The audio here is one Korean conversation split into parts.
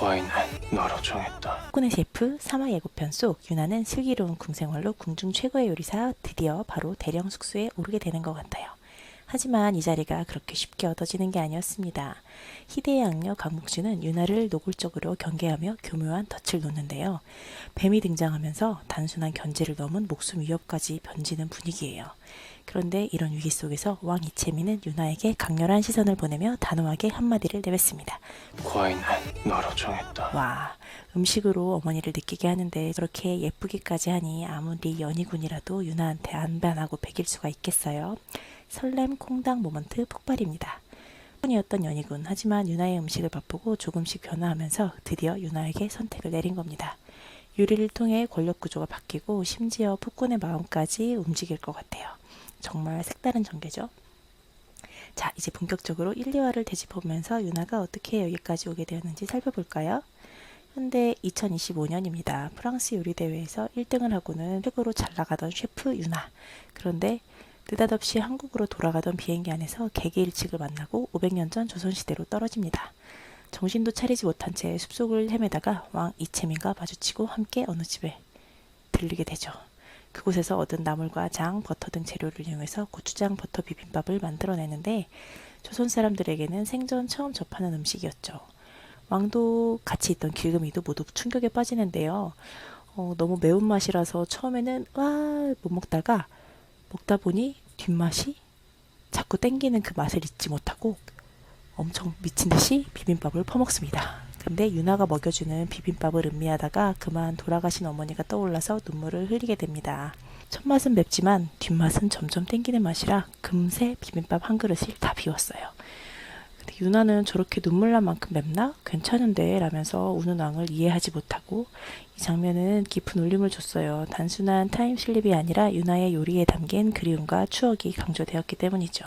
과인은 너로 정했다. 폭군의 셰프 3화 예고편 속 유나는 슬기로운 궁생활로 궁중 최고의 요리사 드디어 바로 대령 숙소에 오르게 되는 것 같아요. 하지만 이 자리가 그렇게 쉽게 얻어지는 게 아니었습니다. 희대의 악녀 강묵주는 유나를 노골적으로 경계하며 교묘한 덫을 놓는데요. 뱀이 등장하면서 단순한 견제를 넘은 목숨 위협까지 번지는 분위기예요. 그런데 이런 위기 속에서 왕 이채민은 유나에게 강렬한 시선을 보내며 단호하게 한마디를 내뱉습니다. 과인은 너로 정했다. 와, 음식으로 어머니를 느끼게 하는데 저렇게 예쁘기까지 하니 아무리 연희군이라도 유나한테 안 반하고 배길 수가 있겠어요? 설렘 콩당 모먼트 폭발입니다. 뿐이었던 연희군, 하지만 유나의 음식을 맛보고 조금씩 변화하면서 드디어 유나에게 선택을 내린 겁니다. 요리를 통해 권력 구조가 바뀌고 심지어 폭군의 마음까지 움직일 것 같아요. 정말 색다른 전개죠. 자, 이제 본격적으로 1, 2화를 되짚어보면서 유나가 어떻게 여기까지 오게 되었는지 살펴볼까요? 현대 2025년입니다. 프랑스 요리대회에서 1등을 하고는 최고로 잘 나가던 셰프 유나. 그런데 느닷없이 한국으로 돌아가던 비행기 안에서 개기일칙을 만나고 500년 전 조선시대로 떨어집니다. 정신도 차리지 못한 채 숲속을 헤매다가 왕 이채민과 마주치고 함께 어느 집에 들르게 되죠. 그곳에서 얻은 나물과 장, 버터 등 재료를 이용해서 고추장 버터 비빔밥을 만들어내는데 조선 사람들에게는 생전 처음 접하는 음식이었죠. 왕도 같이 있던 길금이도 모두 충격에 빠지는데요. 너무 매운맛이라서 처음에는 못 먹다가 먹다 보니 뒷맛이 자꾸 땡기는 그 맛을 잊지 못하고 엄청 미친 듯이 비빔밥을 퍼먹습니다. 근데 유나가 먹여주는 비빔밥을 음미하다가 그만 돌아가신 어머니가 떠올라서 눈물을 흘리게 됩니다. 첫맛은 맵지만 뒷맛은 점점 땡기는 맛이라 금세 비빔밥 한 그릇을 다 비웠어요. 근데 유나는 저렇게 눈물 날 만큼 맵나? 괜찮은데? 라면서 우는 왕을 이해하지 못하고 이 장면은 깊은 울림을 줬어요. 단순한 타임슬립이 아니라 유나의 요리에 담긴 그리움과 추억이 강조되었기 때문이죠.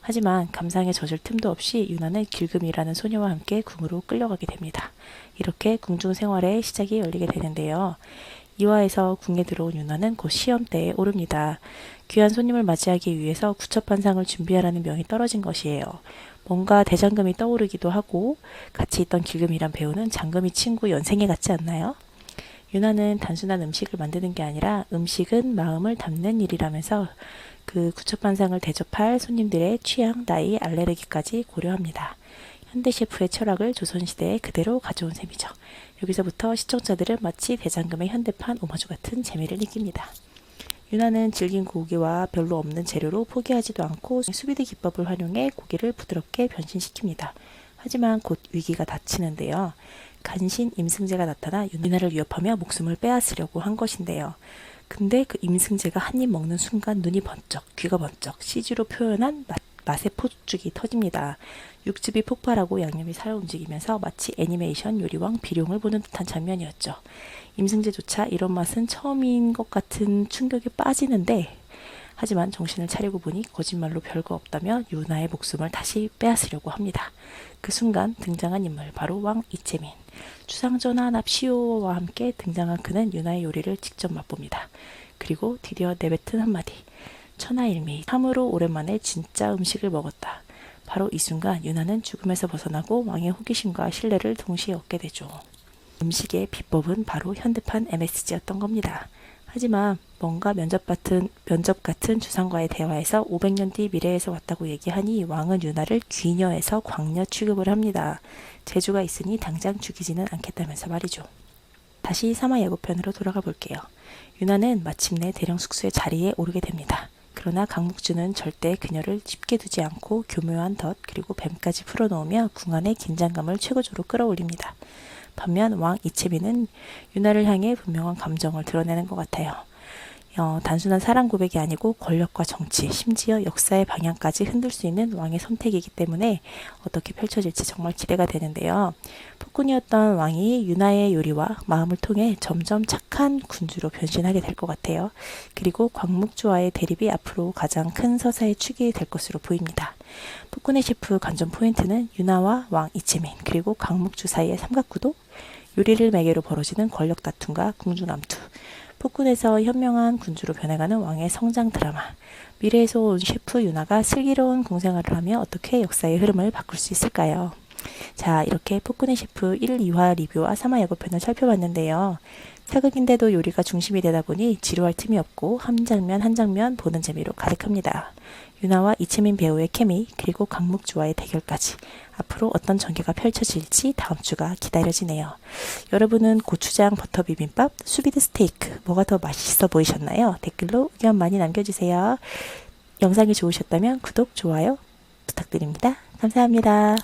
하지만 감상에 젖을 틈도 없이 유나는 길금이라는 소녀와 함께 궁으로 끌려가게 됩니다. 이렇게 궁중 생활의 시작이 열리게 되는데요. 2화에서 궁에 들어온 유나는 곧 시험대에 오릅니다. 귀한 손님을 맞이하기 위해서 구첩반상을 준비하라는 명이 떨어진 것이에요. 뭔가 대장금이 떠오르기도 하고 같이 있던 길금이란 배우는 장금이 친구 연생애 같지 않나요? 유나는 단순한 음식을 만드는 게 아니라 음식은 마음을 담는 일이라면서 그 구첩반상을 대접할 손님들의 취향, 나이, 알레르기까지 고려합니다. 현대 셰프의 철학을 조선시대에 그대로 가져온 셈이죠. 여기서부터 시청자들은 마치 대장금의 현대판 오마주 같은 재미를 느낍니다. 유나는 질긴 고기와 별로 없는 재료로 포기하지도 않고 수비드 기법을 활용해 고기를 부드럽게 변신시킵니다. 하지만 곧 위기가 닥치는데요. 간신 임승재가 나타나 유나를 위협하며 목숨을 빼앗으려고 한 것인데요. 근데 그 임승재가 한 입 먹는 순간 눈이 번쩍, 귀가 번쩍, CG로 표현한 맛의 포죽이 터집니다. 육즙이 폭발하고 양념이 살아 움직이면서 마치 애니메이션 요리왕 비룡을 보는 듯한 장면이었죠. 임승재조차 이런 맛은 처음인 것 같은 충격에 빠지는데 하지만 정신을 차리고 보니 거짓말로 별거 없다며 유나의 목숨을 다시 빼앗으려고 합니다. 그 순간 등장한 인물 바로 왕 이채민. 추상전화 납시오와 함께 등장한 그는 유나의 요리를 직접 맛봅니다. 그리고 드디어 내뱉은 한마디. 천하일미, 참으로 오랜만에 진짜 음식을 먹었다. 바로 이 순간 유나는 죽음에서 벗어나고 왕의 호기심과 신뢰를 동시에 얻게 되죠. 음식의 비법은 바로 현대판 MSG였던 겁니다. 하지만 뭔가 면접 같은 주상과의 대화에서 500년 뒤 미래에서 왔다고 얘기하니 왕은 유나를 귀녀에서 광녀 취급을 합니다. 재주가 있으니 당장 죽이지는 않겠다면서 말이죠. 다시 3화 예고편으로 돌아가 볼게요. 유나는 마침내 대령 숙소의 자리에 오르게 됩니다. 그러나 강묵주는 절대 그녀를 쉽게 두지 않고 교묘한 덫 그리고 뱀까지 풀어놓으며 궁 안의 긴장감을 최고조로 끌어올립니다. 반면 왕 이채민은 유나를 향해 분명한 감정을 드러내는 것 같아요. 단순한 사랑 고백이 아니고 권력과 정치, 심지어 역사의 방향까지 흔들 수 있는 왕의 선택이기 때문에 어떻게 펼쳐질지 정말 기대가 되는데요. 폭군이었던 왕이 유나의 요리와 마음을 통해 점점 착한 군주로 변신하게 될 것 같아요. 그리고 광묵주와의 대립이 앞으로 가장 큰 서사의 축이 될 것으로 보입니다. 폭군의 셰프 관전 포인트는 유나와 왕 이채민 그리고 광묵주 사이의 삼각구도, 요리를 매개로 벌어지는 권력 다툼과 궁중 암투, 폭군에서 현명한 군주로 변해가는 왕의 성장 드라마, 미래에서 온 셰프 유나가 슬기로운 궁생활을 하며 어떻게 역사의 흐름을 바꿀 수 있을까요? 자, 이렇게 포크네 셰프 1, 2화 리뷰와 3화 예고편을 살펴봤는데요. 사극인데도 요리가 중심이 되다 보니 지루할 틈이 없고 한 장면 한 장면 보는 재미로 가득합니다. 유나와 이채민 배우의 케미, 그리고 강묵주와의 대결까지 앞으로 어떤 전개가 펼쳐질지 다음 주가 기다려지네요. 여러분은 고추장 버터 비빔밥, 수비드 스테이크 뭐가 더 맛있어 보이셨나요? 댓글로 의견 많이 남겨주세요. 영상이 좋으셨다면 구독, 좋아요 부탁드립니다. 감사합니다.